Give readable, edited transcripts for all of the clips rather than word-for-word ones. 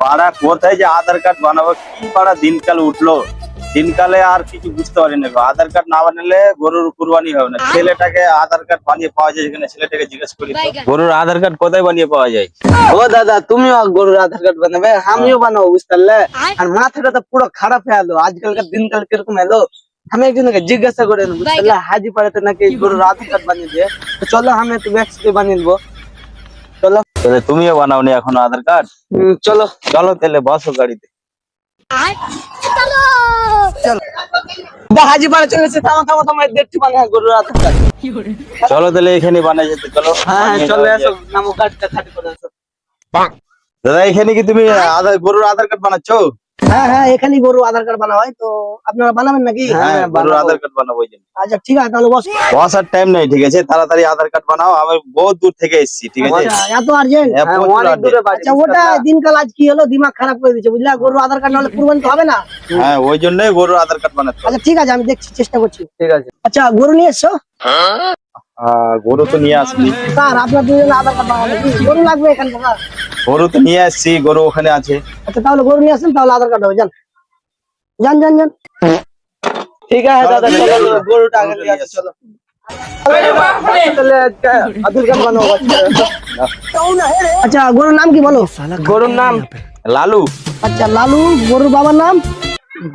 পাড়া কোথায় যে আধার কার্ড বানাবো, কি পাড়া দিনকাল উঠলো। দিনকালে আর কিছু বুঝতে পারি না, আধার কার্ড না বানালে গরুর কুরবানি হবে না। ছেলেটাকে আধার কার্ড বানিয়ে পাওয়া যায় এখানে, ছেলেটাকে জিজ্ঞেস করি তো, গরুর আধার কার্ড কোথায় বানিয়ে পাওয়া যায়। ও দাদা, তুমিও গরুর আধার কার্ড বানাবে, আমিও বানাবো বুঝতে পারলে। আর মাথাটা তো পুরো খারাপ হয়ে এলো, আজকালকার দিনকাল কিরকম এলো। আমি একজনকে জিজ্ঞাসা করে নেবো বুঝতে পারলে, হাজিপাড়াতে নাকি গরুর আধার কার্ড বানিয়ে দিয়ে। তো চলো আমি একটু একসাথে বানিয়ে নেবো, চলো। তাহলে তুমিও বানাওনি এখনো আধার কার্ড? চলো চলো তাহলে বসো গাড়িতে। চলো হাজিপাড়া চলে এসে, থামো থামো থামো, দেখছি বানায় গরুর আধার কার্ড। চলো তাহলে এখানে বানাই যেতে, চলো। হ্যাঁ চলে এসো, নামো গাড়িটা খালি করে এসো। দাদা এখানে কি তুমি গরুর আধার কার্ড বানাচ্ছ? হ্যাঁ হ্যাঁ, এখানে গরু আধার কার্ড বানা হয়, তো আপনারা বানাবেন নাকি? হ্যাঁ, গরুর আধার কার্ড বানাবো ওই জন্য। আচ্ছা ঠিক আছে, তাহলে বস। বসার টাইম নাই, ঠিক আছে, তাড়াতাড়ি আধার কার্ড বানাও, আমি বহুত দূর থেকে এসেছি, ঠিক আছে। এত আর্জেন্ট? হ্যাঁ, প্রচুর urgent। আচ্ছা, ওটা দিনকাল আজ কি হলো, দিমাগ খারাপ করে দিচ্ছে বুঝলা। গরুর আধার কার্ড নাহলে কুরবানি তো হবে না। হ্যাঁ, ওই জন্যই গরুর আধার কার্ড বানাতে হবে। আচ্ছা ঠিক আছে, আমি দেখছি, চেষ্টা করছি। ঠিক আছে। আচ্ছা, গরু নিয়ে এসছো? গরু তো নিয়ে আসবি। স্যার, আপনার দুজন আধার কার্ড বানাবে কি? গরু লাগবে এখান থেকে। গরু তো নিয়ে আসছি, গরু ওখানে আছে। আচ্ছা তাহলে গরু নিয়ে আসেন, তাহলে আধার কার্ড হবে। যান যান যান যান। ঠিক আছে দাদা, চলো গরুটা আগে নিয়ে আসি, চলো। আধার কার্ড বানাবো। আচ্ছা, গরুর নাম কি বলো? গরুর নাম লালু। আচ্ছা লালু। গরুর বাবার নাম?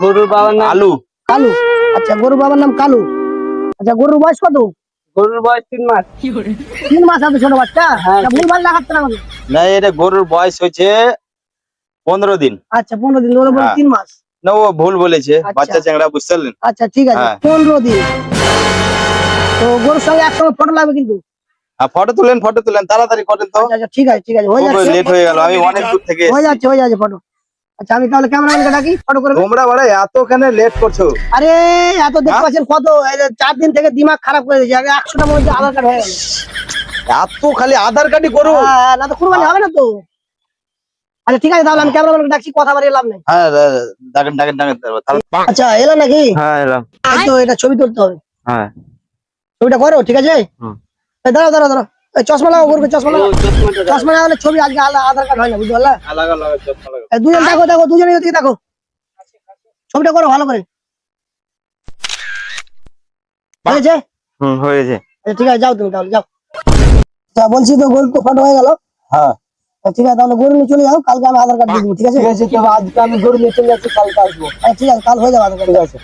গরুর বাবার নাম আলু। কালু। আচ্ছা, গরুর বাবার নাম কালু। আচ্ছা, গরুর বয়স কত? গরুর বয়স 3 মাস। 3 মাস? এত ছোট বাচ্চা? ভুল ভাল দেখাচ্ছে না আমাকে। না, এটা গরুর বয়স হয়েছে 15 দিন। আচ্ছা 15 দিন, ওর বয়স 3 মাস। না, ও ভুল বলেছে, আচ্ছা। বাচ্চা চ্যাংড়া, বুঝতে পারলেন? আচ্ছা ঠিক আছে, হ্যাঁ। 15 দিন। তো গরুর সঙ্গে একসঙ্গে ফটো লাগবে কিন্তু। ফটো তুলেন, তাড়াতাড়ি করেন তো। আচ্ছা ঠিক আছে ঠিক আছে, হয়ে যাচ্ছে। লেট হয়ে গেল, আমি অনেক দূর থেকে হয়ে এসেছি। যাচ্ছে ফটো। আচ্ছা, আমি তাহলে ক্যামেরাম্যানকে ডাকি, ফটো করে। তোমরা বড় এতখানে লেট করছো। আরে এত দেখতে পাচ্ছেন কত, এই যে 4 দিন থেকে দিমাগ খারাপ করে দিয়েছে। আগে 100টা মধ্যে আধার কার্ড হয়ে গেল। এত খালি আধার কার্ডই করো? হ্যাঁ, না তো কুরবানি হবে না তো। আচ্ছা ঠিক আছে, তাহলে আমি ক্যামেরাম্যানকে ডাকছি, কথা বাড়িয়ে লাভ নেই। হ্যাঁ, ডাকেন। আচ্ছা, এলা নাকি? হ্যাঁ, এলাম। এই তো, এটা ছবি তুলতে হবে। হ্যাঁ, ছবিটা করো, ঠিক আছে? এই দাঁড়াও, এই চশমা লাগাও, গরুকে চশমা লাগাও। চশমা লাগালে ছবি আজকে আধার কার্ড হয় না, বুঝতে পারলা? এই দুজন দেখো, দুজনের দিকে দেখো, ছবিটা করো ভালো করে। হয়েছে? হয়েছে। আচ্ছা ঠিক আছে, যাও তুমি তাহলে, যাও। তা বলছি তো, গরু তো ফটো হয়ে গেল। হ্যাঁ ঠিক আছে, তাহলে গরু নিয়ে চলে যাও, কালকে আমি আধার কার্ড দিয়ে দেবো, ঠিক আছে? আজকে আমি গরু নিয়ে চলে যাচ্ছি, কালকে আসবো। ঠিক আছে, কাল হয়ে যাবে আধার কার্ড। ঠিক আছে।